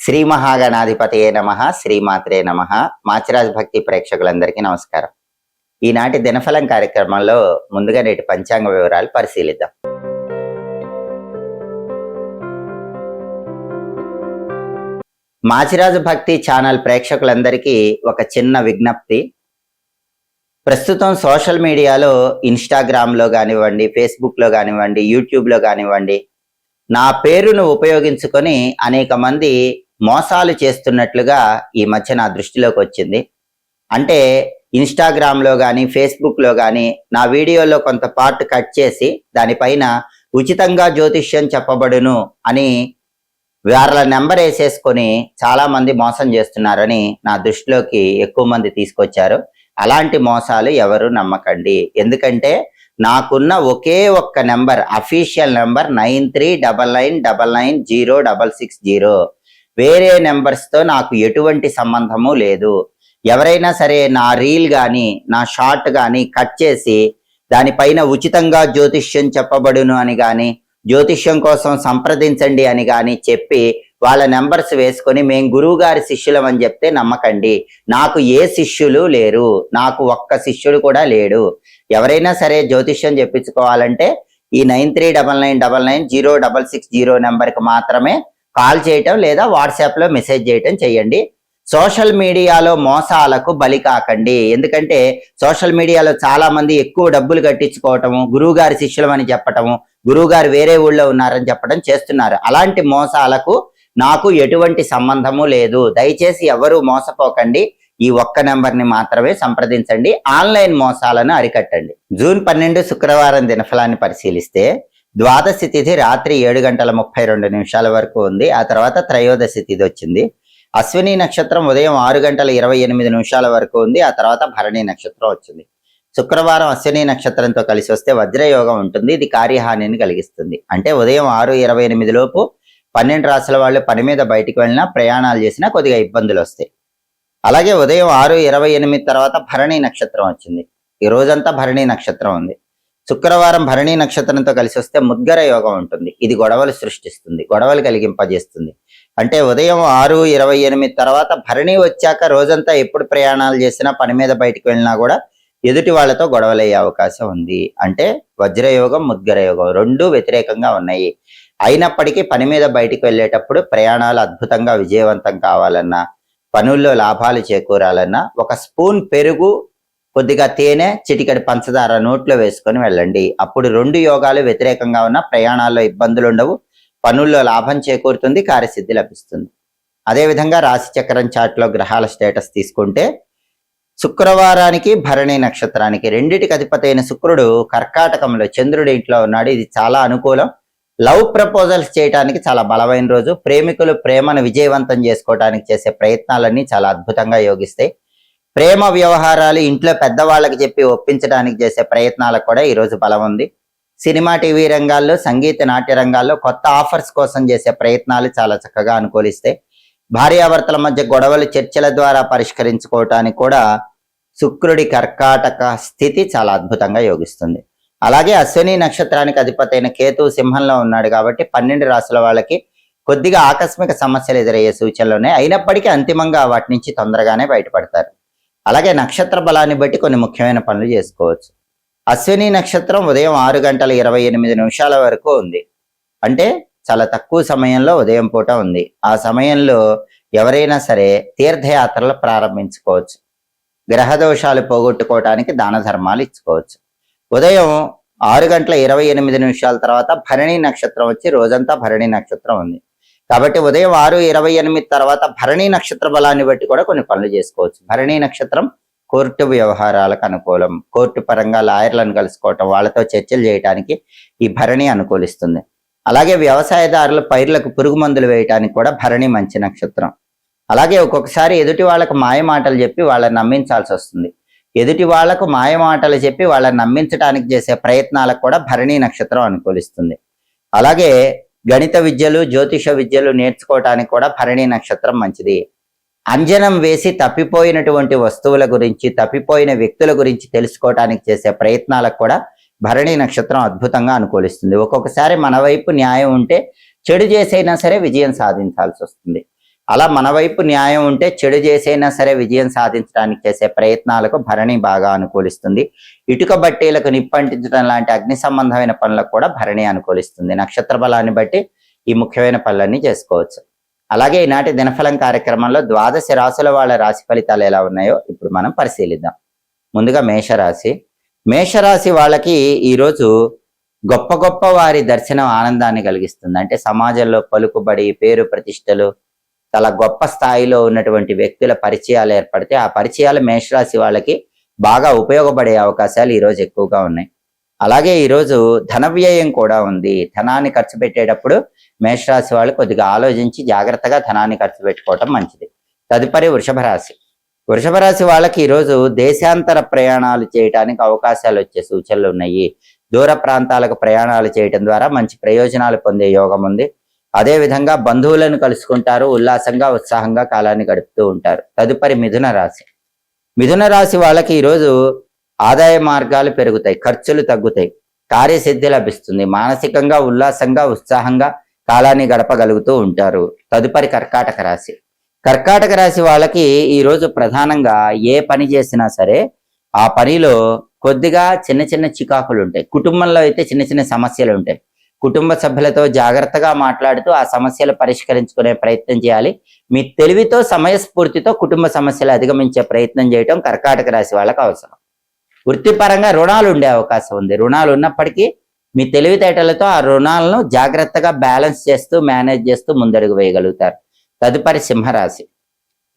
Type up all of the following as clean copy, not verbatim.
శ్రీ మహాగణాధిపతయే నమః, శ్రీమాత్రే నమః. మాచిరాజ్ భక్తి ప్రేక్షకులందరికీ నమస్కారం. ఈనాటి దినఫలం కార్యక్రమంలో ముందుగా నేటి పంచాంగ వివరాలు పరిశీలిద్దాం. మాచిరాజు భక్తి ఛానల్ ప్రేక్షకులందరికీ ఒక చిన్న విజ్ఞప్తి. ప్రస్తుతం సోషల్ మీడియాలో ఇన్స్టాగ్రామ్లో కానివ్వండి, ఫేస్బుక్లో కానివ్వండి, యూట్యూబ్లో కానివ్వండి, నా పేరును ఉపయోగించుకొని అనేక మంది మోసాలు చేస్తున్నట్లుగా ఈ మధ్య నా దృష్టిలోకి వచ్చింది. అంటే ఇన్స్టాగ్రామ్లో కానీ, ఫేస్బుక్లో కానీ నా వీడియోలో కొంత పార్ట్ కట్ చేసి దానిపైన ఉచితంగా జ్యోతిష్యం చెప్పబడును అని వాళ్ళ నెంబర్ వేసేసుకొని చాలా మంది మోసం చేస్తున్నారని నా దృష్టిలోకి ఎక్కువ మంది తీసుకొచ్చారు. అలాంటి మోసాలు ఎవరు నమ్మకండి. ఎందుకంటే నాకున్న ఒకే ఒక్క నెంబర్, అఫీషియల్ నెంబర్ 9399990660. వేరే నెంబర్స్తో నాకు ఎటువంటి సంబంధము లేదు. ఎవరైనా సరే నా రీల్ కానీ, నా షార్ట్ కానీ కట్ చేసి దానిపైన ఉచితంగా జ్యోతిష్యం చెప్పబడును అని కానీ, జ్యోతిష్యం కోసం సంప్రదించండి అని కానీ చెప్పి వాళ్ళ నెంబర్స్ వేసుకొని మేము గురువు గారి శిష్యులం అని చెప్తే నమ్మకండి. నాకు ఏ శిష్యులు లేరు, నాకు ఒక్క శిష్యుడు కూడా లేడు. ఎవరైనా సరే జ్యోతిష్యం చెప్పించుకోవాలంటే ఈ 9399990660 నెంబర్కి మాత్రమే కాల్ చేయటం లేదా వాట్సాప్లో మెసేజ్ చేయటం చేయండి. సోషల్ మీడియాలో మోసాలకు బలి కాకండి. ఎందుకంటే సోషల్ మీడియాలో చాలా మంది ఎక్కువ డబ్బులు కట్టించుకోవటము, గురువు గారి శిష్యులం అని చెప్పటము, గురువు గారు వేరే ఊళ్ళో ఉన్నారని చెప్పడం చేస్తున్నారు. అలాంటి మోసాలకు నాకు ఎటువంటి సంబంధము లేదు. దయచేసి ఎవరు మోసపోకండి. ఈ ఒక్క నెంబర్ని మాత్రమే సంప్రదించండి. ఆన్లైన్ మోసాలను అరికట్టండి. జూన్ 12 శుక్రవారం దినఫలాన్ని పరిశీలిస్తే ద్వాదశి తిథి రాత్రి 7:32 వరకు ఉంది. ఆ తర్వాత త్రయోదశి తిథి వచ్చింది. అశ్విని నక్షత్రం ఉదయం 6:28 వరకు ఉంది. ఆ తర్వాత భరణి నక్షత్రం వచ్చింది. శుక్రవారం అశ్విని నక్షత్రంతో కలిసి వస్తే వజ్రయోగం ఉంటుంది. ఇది కార్యహానిని కలిగిస్తుంది. అంటే ఉదయం 6:28 లోపు 12 రాశుల వాళ్ళు పని మీద బయటికి వెళ్ళినా, ప్రయాణాలు చేసినా కొద్దిగా ఇబ్బందులు వస్తాయి. అలాగే ఉదయం 6:28 తర్వాత భరణి నక్షత్రం వచ్చింది. ఈ రోజంతా భరణి నక్షత్రం ఉంది. శుక్రవారం భరణి నక్షత్రంతో కలిసి వస్తే ముద్గర యోగం ఉంటుంది. ఇది గొడవలు సృష్టిస్తుంది, గొడవలు కలిగింపజేస్తుంది. అంటే ఉదయం 6:28 తర్వాత భరణి వచ్చాక రోజంతా ఎప్పుడు ప్రయాణాలు చేసినా, పని మీద బయటికి వెళ్ళినా కూడా ఎదుటి వాళ్ళతో గొడవలయ్యే అవకాశం ఉంది. అంటే వజ్రయోగం, ముద్గర యోగం రెండూ వ్యతిరేకంగా ఉన్నాయి. అయినప్పటికీ పని మీద బయటికి వెళ్ళేటప్పుడు ప్రయాణాలు అద్భుతంగా విజయవంతం కావాలన్నా, పనుల్లో లాభాలు చేకూరాలన్నా ఒక స్పూన్ పెరుగు, కొద్దిగా తేనె, చిటికెడు పంచదార నోట్లో వేసుకొని వెళ్ళండి. అప్పుడు రెండు యోగాలు వ్యతిరేకంగా ఉన్న ప్రయాణాల్లో ఇబ్బందులు ఉండవు, పనుల్లో లాభం చేకూరుతుంది, కార్యసిద్ధి లభిస్తుంది. అదేవిధంగా రాశి చక్రం చాట్లో గ్రహాల స్టేటస్ తీసుకుంటే శుక్రవారానికి భరణి నక్షత్రానికి రెండిటికి అధిపతి అయిన శుక్రుడు కర్కాటకంలో చంద్రుడి ఇంట్లో ఉన్నాడు. ఇది చాలా అనుకూలం. లవ్ ప్రపోజల్స్ చేయడానికి చాలా బలమైన రోజు. ప్రేమికులు ప్రేమను విజయవంతం చేసుకోవడానికి చేసే ప్రయత్నాలన్నీ చాలా అద్భుతంగా యోగిస్తాయి. ప్రేమ వ్యవహారాలు ఇంట్లో పెద్దవాళ్ళకి చెప్పి ఒప్పించడానికి చేసే ప్రయత్నాలకు కూడా ఈరోజు బలం ఉంది. సినిమా, టీవీ రంగాల్లో, సంగీత, నాట్య రంగాల్లో కొత్త ఆఫర్స్ కోసం చేసే ప్రయత్నాలు చాలా చక్కగా అనుకూలిస్తాయి. భార్యాభర్తల మధ్య గొడవలు చర్చల ద్వారా పరిష్కరించుకోవటానికి కూడా శుక్రుడి కర్కాటక స్థితి చాలా అద్భుతంగా యోగిస్తుంది. అలాగే అశ్విని నక్షత్రానికి అధిపతి అయిన కేతు సింహంలో ఉన్నాడు కాబట్టి 12 రాశుల వాళ్ళకి కొద్దిగా ఆకస్మిక సమస్యలు ఎదురయ్యే సూచనలు ఉన్నాయి. అయినప్పటికీ అంతిమంగా వాటి నుంచి తొందరగానే బయటపడతారు. అలాగే నక్షత్ర బలాన్ని బట్టి కొన్ని ముఖ్యమైన పనులు చేసుకోవచ్చు. అశ్విని నక్షత్రం ఉదయం 6:28 వరకు ఉంది. అంటే చాలా తక్కువ సమయంలో ఉదయం పూట ఉంది. ఆ సమయంలో ఎవరైనా సరే తీర్థయాత్రలు ప్రారంభించుకోవచ్చు. గ్రహదోషాలు పోగొట్టుకోవడానికి దాన ధర్మాలు ఇచ్చుకోవచ్చు. ఉదయం 6:28 తర్వాత భరణి నక్షత్రం వచ్చి రోజంతా భరణి నక్షత్రం ఉంది కాబట్టి ఉదయం 6:28 తర్వాత భరణి నక్షత్ర బలాన్ని బట్టి కూడా కొన్ని పనులు చేసుకోవచ్చు. భరణి నక్షత్రం కోర్టు వ్యవహారాలకు అనుకూలం. కోర్టు పరంగా లాయర్లను కలుసుకోవటం, వాళ్ళతో చర్చలు చేయడానికి ఈ భరణి అనుకూలిస్తుంది. అలాగే వ్యవసాయదారుల పైర్లకు పురుగు మందులు వేయటానికి కూడా భరణి మంచి నక్షత్రం. అలాగే ఒక్కొక్కసారి ఎదుటి వాళ్ళకు మాయ మాటలు చెప్పి వాళ్ళని నమ్మించాల్సి వస్తుంది. ఎదుటి వాళ్లకు మాయ మాటలు చెప్పి వాళ్ళని నమ్మించడానికి చేసే ప్రయత్నాలకు కూడా భరణి నక్షత్రం అనుకూలిస్తుంది. అలాగే గణిత విద్యలు, జ్యోతిష విద్యలు నేర్చుకోవటానికి కూడా భరణి నక్షత్రం మంచిది. అంజనం వేసి తప్పిపోయినటువంటి వస్తువుల గురించి, తప్పిపోయిన వ్యక్తుల గురించి తెలుసుకోవటానికి చేసే ప్రయత్నాలకు కూడా భరణి నక్షత్రం అద్భుతంగా అనుకూలిస్తుంది. ఒక్కొక్కసారి మన వైపు న్యాయం ఉంటే చెడు చేసైనా సరే విజయం సాధించాల్సి వస్తుంది. అలా మన వైపు న్యాయం ఉంటే చెడు చేసైనా సరే విజయం సాధించడానికి చేసే ప్రయత్నాలకు భరణి బాగా అనుకూలిస్తుంది. ఇటుక బట్టీలకు నిప్పంటించడం లాంటి అగ్ని సంబంధమైన పనులకు కూడా భరణి అనుకూలిస్తుంది. నక్షత్ర బలాన్ని బట్టి ఈ ముఖ్యమైన పనులన్నీ చేసుకోవచ్చు. అలాగే ఈనాటి దినఫలం కార్యక్రమంలో 12 రాశుల వాళ్ళ రాశి ఫలితాలు ఎలా ఉన్నాయో ఇప్పుడు మనం పరిశీలిద్దాం. ముందుగా మేషరాశి. మేషరాశి వాళ్ళకి ఈరోజు గొప్ప గొప్ప వారి దర్శనం ఆనందాన్ని కలిగిస్తుంది. అంటే సమాజంలో పలుకుబడి, పేరు ప్రతిష్టలు, చాలా గొప్ప స్థాయిలో ఉన్నటువంటి వ్యక్తుల పరిచయాలు ఏర్పడితే ఆ పరిచయాలు మేషరాశి వాళ్ళకి బాగా ఉపయోగపడే అవకాశాలు ఈరోజు ఎక్కువగా ఉన్నాయి. అలాగే ఈరోజు ధన వ్యయం కూడా ఉంది. ధనాన్ని ఖర్చు పెట్టేటప్పుడు మేషరాశి వాళ్ళు కొద్దిగా ఆలోచించి జాగ్రత్తగా ధనాన్ని ఖర్చు పెట్టుకోవటం మంచిది. తదుపరి వృషభ రాశి. వృషభ రాశి వాళ్ళకి ఈరోజు దేశాంతర ప్రయాణాలు చేయడానికి అవకాశాలు వచ్చే సూచనలు ఉన్నాయి. దూర ప్రాంతాలకు ప్రయాణాలు చేయడం ద్వారా మంచి ప్రయోజనాలు పొందే యోగం ఉంది. అదే విధంగా బంధువులను కలుసుకుంటారు, ఉల్లాసంగా ఉత్సాహంగా కాలాన్ని గడుపుతూ ఉంటారు. తదుపరి మిథున రాశి. మిథున రాశి వాళ్ళకి ఈరోజు ఆదాయ మార్గాలు పెరుగుతాయి, ఖర్చులు తగ్గుతాయి, కార్యసిద్ధి లభిస్తుంది, మానసికంగా ఉల్లాసంగా ఉత్సాహంగా కాలాన్ని గడపగలుగుతూ ఉంటారు. తదుపరి కర్కాటక రాశి. కర్కాటక రాశి వాళ్ళకి ఈరోజు ప్రధానంగా ఏ పని చేసినా సరే ఆ పనిలో కొద్దిగా చిన్న చిన్న చికాకులు ఉంటాయి. కుటుంబంలో అయితే చిన్న చిన్న సమస్యలు ఉంటాయి. కుటుంబ సభ్యులతో జాగ్రత్తగా మాట్లాడుతూ ఆ సమస్యలు పరిష్కరించుకునే ప్రయత్నం చేయాలి. మీ తెలివితో, సమయస్ఫూర్తితో కుటుంబ సమస్యలు అధిగమించే ప్రయత్నం చేయటం కర్కాటక రాశి వాళ్ళకి అవసరం. వృత్తిపరంగా రుణాలు ఉండే అవకాశం ఉంది. రుణాలు ఉన్నప్పటికీ మీ తెలివితేటలతో ఆ రుణాలను జాగ్రత్తగా బ్యాలెన్స్ చేస్తూ, మేనేజ్ చేస్తూ ముందడుగు వేయగలుగుతారు. తదుపరి సింహరాశి.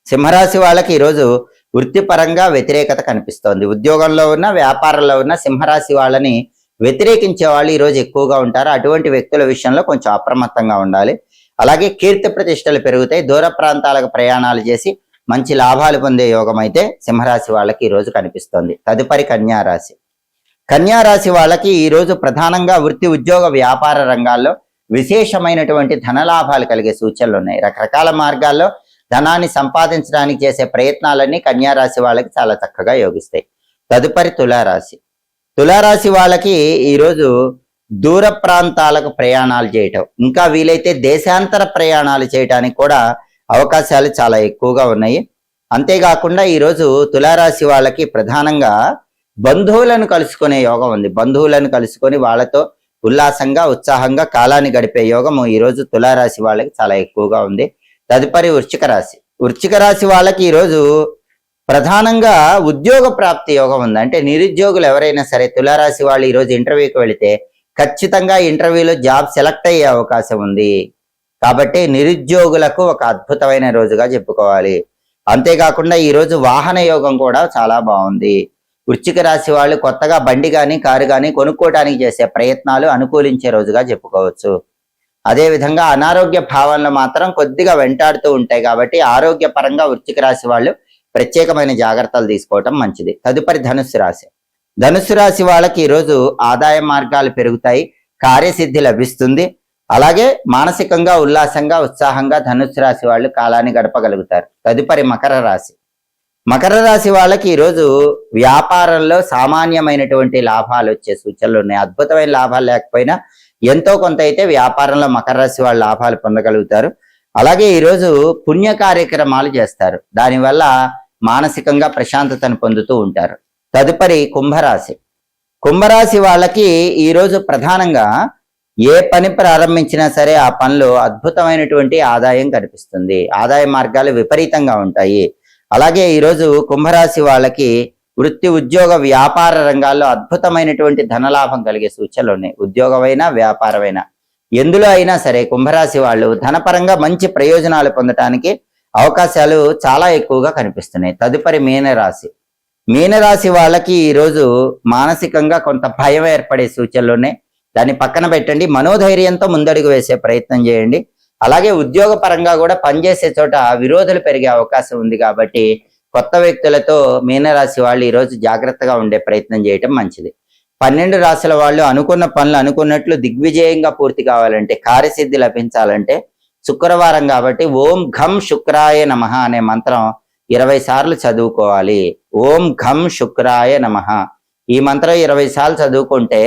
సింహరాశి వాళ్ళకి ఈరోజు వృత్తిపరంగా వ్యతిరేకత కనిపిస్తోంది. ఉద్యోగంలో ఉన్న, వ్యాపారంలో ఉన్న సింహరాశి వాళ్ళని వ్యతిరేకించే వాళ్ళు ఈరోజు ఎక్కువగా ఉంటారు. అటువంటి వ్యక్తుల విషయంలో కొంచెం అప్రమత్తంగా ఉండాలి. అలాగే కీర్తి ప్రతిష్టలు పెరుగుతాయి. దూర ప్రాంతాలకు ప్రయాణాలు చేసి మంచి లాభాలు పొందే యోగం అయితే సింహరాశి వాళ్ళకి ఈరోజు కనిపిస్తోంది. తదుపరి కన్యారాశి. కన్యారాశి వాళ్ళకి ఈరోజు ప్రధానంగా వృత్తి, ఉద్యోగ, వ్యాపార రంగాల్లో విశేషమైనటువంటి ధనలాభాలు కలిగే సూచనలు ఉన్నాయి. రకరకాల మార్గాల్లో ధనాన్ని సంపాదించడానికి చేసే ప్రయత్నాలన్నీ కన్యారాశి వాళ్ళకి చాలా చక్కగా యోగిస్తాయి. తదుపరి తులారాశి. తులారాశి వాళ్ళకి ఈరోజు దూర ప్రాంతాలకు ప్రయాణాలు చేయటం, ఇంకా వీలైతే దేశాంతర ప్రయాణాలు చేయటానికి కూడా అవకాశాలు చాలా ఎక్కువగా ఉన్నాయి. అంతేకాకుండా ఈరోజు తులారాశి వాళ్ళకి ప్రధానంగా బంధువులను కలుసుకునే యోగం ఉంది. బంధువులను కలుసుకొని వాళ్ళతో ఉల్లాసంగా, ఉత్సాహంగా కాలాన్ని గడిపే యోగము ఈరోజు తులారాశి వాళ్ళకి చాలా ఎక్కువగా ఉంది. తదుపరి వృశ్చిక రాశి. వృశ్చిక రాశి వాళ్ళకి ఈరోజు ప్రధానంగా ఉద్యోగ ప్రాప్తి యోగం ఉంది. అంటే నిరుద్యోగులు ఎవరైనా సరే తులారాశి వాళ్ళు ఈరోజు ఇంటర్వ్యూకి వెళితే ఖచ్చితంగా ఇంటర్వ్యూలో జాబ్ సెలెక్ట్ అయ్యే అవకాశం ఉంది. కాబట్టి నిరుద్యోగులకు ఒక అద్భుతమైన రోజుగా చెప్పుకోవాలి. అంతేకాకుండా ఈరోజు వాహన యోగం కూడా చాలా బాగుంది. వృశ్చిక రాశి వాళ్ళు కొత్తగా బండి కానీ, కారు కానీ కొనుక్కోవడానికి చేసే ప్రయత్నాలు అనుకూలించే రోజుగా చెప్పుకోవచ్చు. అదేవిధంగా అనారోగ్య భావనలు మాత్రం కొద్దిగా వెంటాడుతూ ఉంటాయి. కాబట్టి ఆరోగ్యపరంగా వృశ్చిక రాశి వాళ్ళు ప్రత్యేకమైన జాగ్రత్తలు తీసుకోవటం మంచిది. తదుపరి ధనుస్సు రాశి. ధనుస్సు రాశి వాళ్ళకి ఈరోజు ఆదాయ మార్గాలు పెరుగుతాయి, కార్యసిద్ధి లభిస్తుంది. అలాగే మానసికంగా ఉల్లాసంగా, ఉత్సాహంగా ధనుస్సు రాశి వాళ్ళు కాలాన్ని గడపగలుగుతారు. తదుపరి మకర రాశి. మకర రాశి వాళ్ళకి ఈరోజు వ్యాపారంలో సామాన్యమైనటువంటి లాభాలు వచ్చే సూచనలు ఉన్నాయి. అద్భుతమైన లాభాలు లేకపోయినా ఎంతో కొంత అయితే వ్యాపారంలో మకర రాశి వాళ్ళు లాభాలు పొందగలుగుతారు. అలాగే ఈరోజు పుణ్య కార్యక్రమాలు చేస్తారు. దానివల్ల మానసికంగా ప్రశాంతతను పొందుతూ ఉంటారు. తదుపరి కుంభరాశి. కుంభరాశి వాళ్ళకి ఈరోజు ప్రధానంగా ఏ పని ప్రారంభించినా సరే ఆ పనిలో అద్భుతమైనటువంటి ఆదాయం కనిపిస్తుంది. ఆదాయ మార్గాలు విపరీతంగా ఉంటాయి. అలాగే ఈరోజు కుంభరాశి వాళ్ళకి వృత్తి, ఉద్యోగ, వ్యాపార రంగాల్లో అద్భుతమైనటువంటి ధనలాభం కలిగే సూచనలు ఉన్నాయి. ఉద్యోగమైనా, వ్యాపారమైనా, ఎందులో అయినా సరే కుంభరాశి వాళ్ళు ధనపరంగా మంచి ప్రయోజనాలు పొందటానికి అవకాశాలు చాలా ఎక్కువగా కనిపిస్తున్నాయి. తదుపరి మీనరాశి. మీనరాశి వాళ్ళకి ఈరోజు మానసికంగా కొంత భయం ఏర్పడే సూచనలు ఉన్నాయి. దాన్ని పక్కన పెట్టండి. మనోధైర్యంతో ముందడుగు వేసే ప్రయత్నం చేయండి. అలాగే ఉద్యోగ పరంగా కూడా పనిచేసే చోట విరోధులు పెరిగే అవకాశం ఉంది. కాబట్టి కొత్త వ్యక్తులతో మీనరాశి వాళ్ళు ఈరోజు జాగ్రత్తగా ఉండే ప్రయత్నం చేయటం మంచిది. 12 రాశుల వాళ్ళు అనుకున్న పనులు అనుకున్నట్లు దిగ్విజయంగా పూర్తి కావాలంటే, కార్యసిద్ధి లభించాలంటే శుక్రవారం కాబట్టి ఓం ఘం శుక్రాయ నమః అనే మంత్రం 20 సార్లు చదువుకోవాలి. ఓం ఘం శుక్రాయ నమః ఈ మంత్రం 20 సార్లు చదువుకుంటే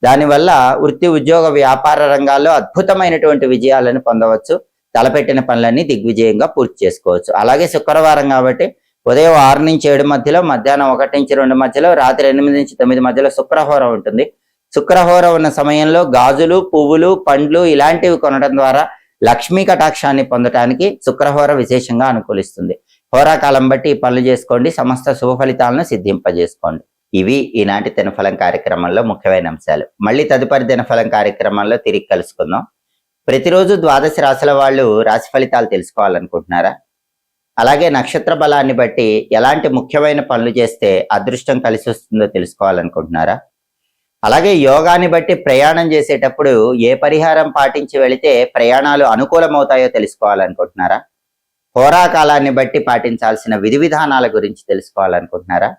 దానివల్ల వృత్తి, ఉద్యోగ, వ్యాపార రంగాల్లో అద్భుతమైనటువంటి విజయాలను పొందవచ్చు. తలపెట్టిన పనులన్నీ దిగ్విజయంగా పూర్తి చేసుకోవచ్చు. అలాగే శుక్రవారం కాబట్టి ఉదయం 6 నుంచి 7 మధ్యలో, మధ్యాహ్నం 1 నుంచి 2 మధ్యలో, రాత్రి 8 నుంచి 9 మధ్యలో శుక్రహోర ఉంటుంది. శుక్రహోర ఉన్న సమయంలో గాజులు, పువ్వులు, పండ్లు ఇలాంటివి కొనడం ద్వారా లక్ష్మీ కటాక్షాన్ని పొందటానికి శుక్రహోర విశేషంగా అనుకూలిస్తుంది. హోరాకాలం బట్టి ఈ పనులు చేసుకోండి, సమస్త శుభ ఫలితాలను సిద్ధింపజేసుకోండి. ఇవి ఈనాటి దినఫలం కార్యక్రమంలో ముఖ్యమైన అంశాలు. మళ్ళీ తదుపరి దినఫలం కార్యక్రమంలో తిరిగి కలుసుకుందాం. ప్రతిరోజు ద్వాదశ రాశుల వాళ్ళు రాశి ఫలితాలు తెలుసుకోవాలనుకుంటున్నారా? అలాగే నక్షత్ర బలాన్ని బట్టి ఎలాంటి ముఖ్యమైన పనులు చేస్తే అదృష్టం కలిసి వస్తుందో తెలుసుకోవాలనుకుంటున్నారా? అలాగే యోగాన్ని బట్టి ప్రయాణం చేసేటప్పుడు ఏ పరిహారం పాటించి వెళితే ప్రయాణాలు అనుకూలమవుతాయో తెలుసుకోవాలనుకుంటున్నారా? హోరాకాలాన్ని బట్టి పాటించాల్సిన విధి విధానాల గురించి తెలుసుకోవాలనుకుంటున్నారా?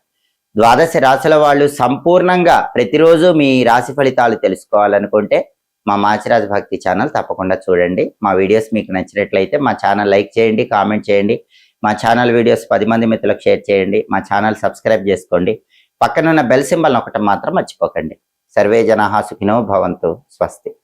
ద్వాదశ రాశుల వాళ్ళు సంపూర్ణంగా ప్రతిరోజు మీ రాశి ఫలితాలు తెలుసుకోవాలనుకుంటే మా మాచిరాజ్ భక్తి ఛానల్ తప్పకుండా చూడండి. మా వీడియోస్ మీకు నచ్చినట్లయితే మా ఛానల్ లైక్ చేయండి, కామెంట్ చేయండి. మా ఛానల్ వీడియోస్ 10 మంది మిత్రులకు షేర్ చేయండి. మా ఛానల్ సబ్స్క్రైబ్ చేసుకోండి. పక్కనున్న బెల్ సింబల్ నొక్కటం మాత్రం మర్చిపోకండి. సర్వే జనాః సుఖినో భవంతు. స్వస్తి.